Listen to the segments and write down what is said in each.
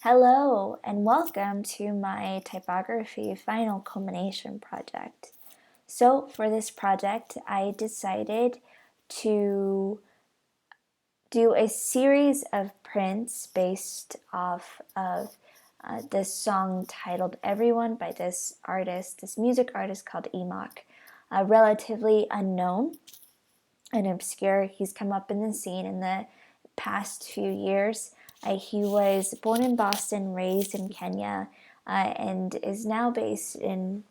Hello and welcome to my typography final culmination project. So for this project, I decided to do a series of prints based off of this song titled Everyone by this artist, this music artist called Emok, relatively unknown and obscure. He's come up in the scene in the past few years. He was born in Boston, raised in Kenya, and is now based in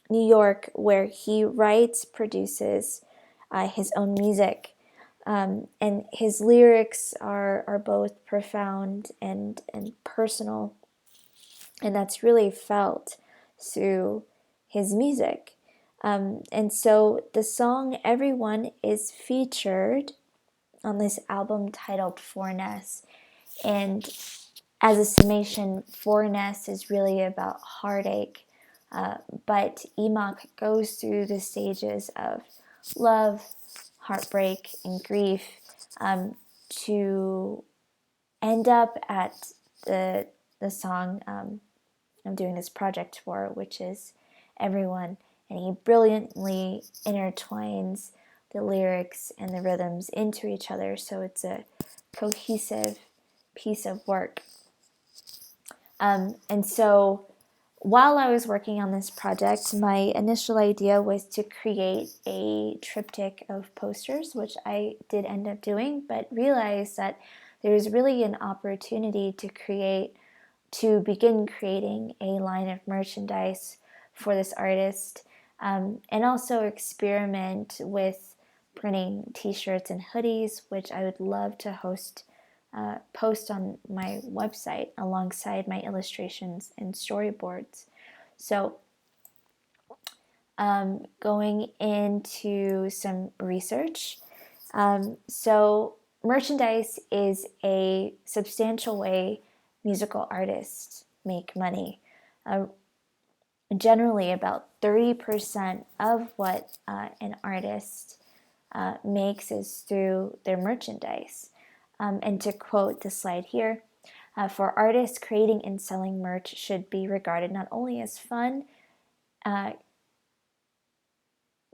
New York, where he writes, produces his own music. And his lyrics are both profound and personal, and that's really felt through his music. And so the song Everyone is featured on this album titled Fourness. And as a summation, Fourness is really about heartache, but Emok goes through the stages of love, heartbreak, and grief to end up at the song I'm doing this project for, which is Everyone. And he brilliantly intertwines the lyrics and the rhythms into each other, so it's a cohesive piece of work. And so while I was working on this project, my initial idea was to create a triptych of posters, which I did end up doing, but realized that there was really an opportunity to begin creating a line of merchandise for this artist, and also experiment with printing t-shirts and hoodies, which I would love to post on my website alongside my illustrations and storyboards. So going into some research, so merchandise is a substantial way musical artists make money. Generally, about 30% of what an artist makes is through their merchandise. And to quote the slide here, for artists, creating and selling merch should be regarded not only as fun,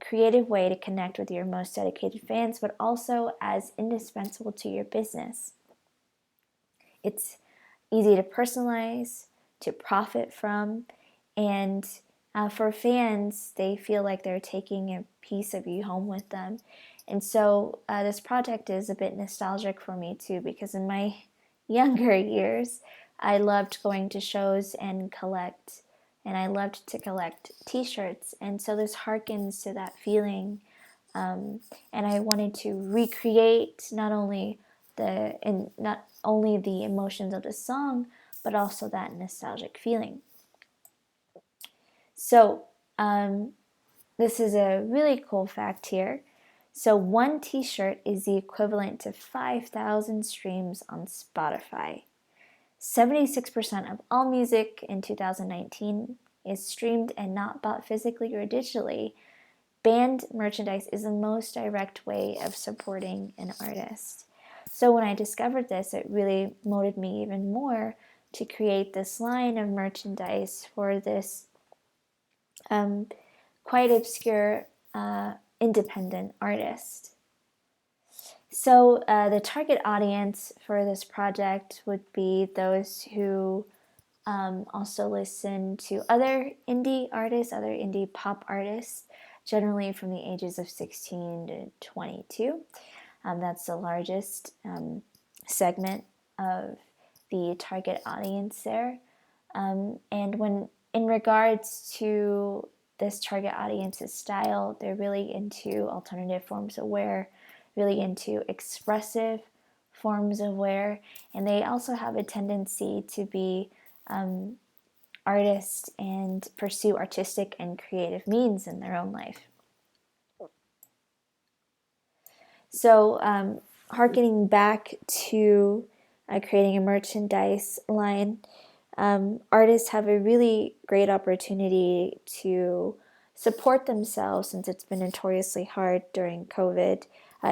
creative way to connect with your most dedicated fans, but also as indispensable to your business. It's easy to personalize, to profit from, and for fans, they feel like they're taking a piece of you home with them. And so this project is a bit nostalgic for me too, because in my younger years, I loved going to shows and I loved to collect t-shirts. And so this harkens to that feeling. And I wanted to recreate not only the emotions of the song, but also that nostalgic feeling. So this is a really cool fact here. So one t-shirt is the equivalent to 5,000 streams on Spotify. 76% of all music in 2019 is streamed and not bought physically or digitally. Band merchandise is the most direct way of supporting an artist. So when I discovered this, it really motivated me even more to create this line of merchandise for this quite obscure independent artist. So the target audience for this project would be those who also listen to other indie artists, other indie pop artists, generally from the ages of 16 to 22. That's the largest segment of the target audience there. And when in regards to this target audience's style, they're really into alternative forms of wear, really into expressive forms of wear, and they also have a tendency to be artists and pursue artistic and creative means in their own life. So harkening back to creating a merchandise line, artists have a really great opportunity to support themselves, since it's been notoriously hard during COVID,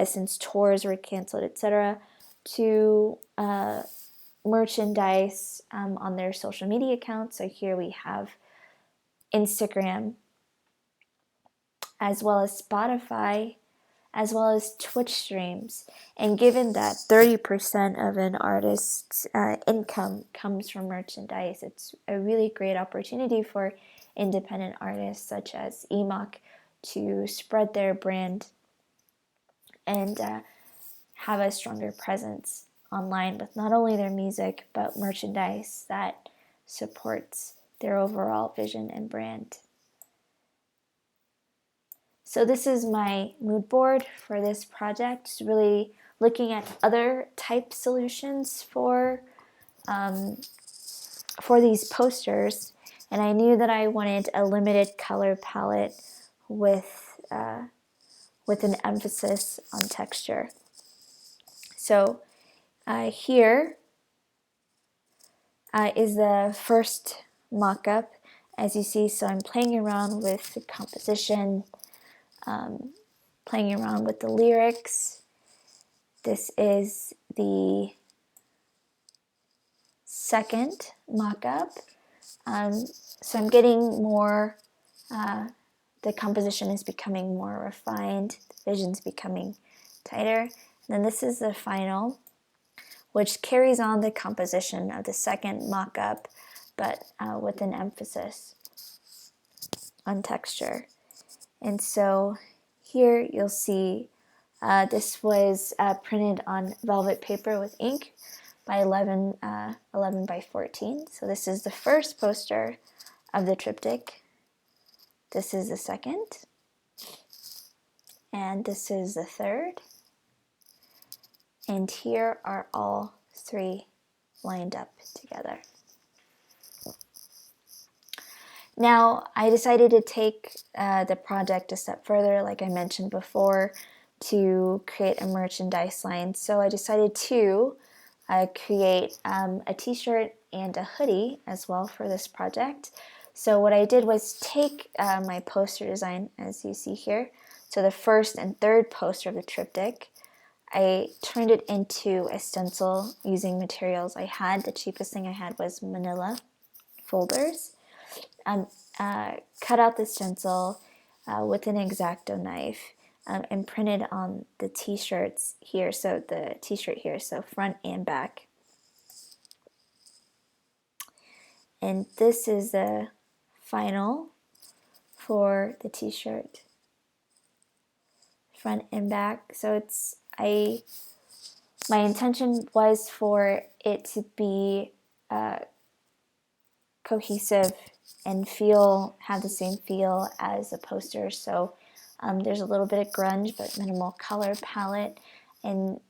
since tours were canceled, etc., to merchandise on their social media accounts. So here we have Instagram, as well as Spotify, as well as Twitch streams. And given that 30% of an artist's income comes from merchandise, it's a really great opportunity for independent artists such as EMOC to spread their brand and have a stronger presence online with not only their music but merchandise that supports their overall vision and brand. So this is my mood board for this project, just really looking at other type solutions for these posters, and I knew that I wanted a limited color palette with an emphasis on texture. So here is the first mock-up, as you see. So I'm playing around with the composition, playing around with the lyrics. This is the second mock-up. So I'm getting more, the composition is becoming more refined, the vision's becoming tighter. And then this is the final, which carries on the composition of the second mock-up, but with an emphasis on texture. And so here you'll see this was printed on velvet paper with ink by 11 by 14. So this is the first poster of the triptych. This is the second. And this is the third. And here are all three lined up together. Now, I decided to take the project a step further, like I mentioned before, to create a merchandise line. So I decided to create a t-shirt and a hoodie as well for this project. So what I did was take my poster design, as you see here, so the first and third poster of the triptych, I turned it into a stencil using materials I had. The cheapest thing I had was manila folders. Cut out the stencil with an X-Acto knife and printed on the t-shirts here, so the t-shirt here, so front and back. And this is the final for the t-shirt, front and back. So it's my intention was for it to be cohesive and have the same feel as the poster. So there's a little bit of grunge, but minimal color palette, and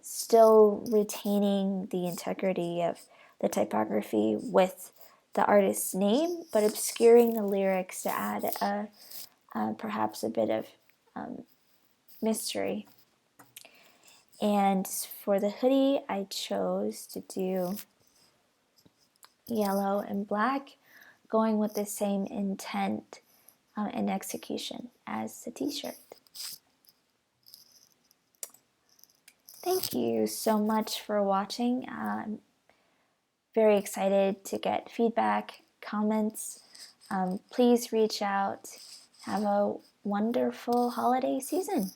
still retaining the integrity of the typography with the artist's name, but obscuring the lyrics to add perhaps a bit of mystery. And for the hoodie, I chose to do yellow and black, going with the same intent and execution as the t-shirt. Thank you so much for watching. I'm very excited to get feedback, comments. Please reach out. Have a wonderful holiday season.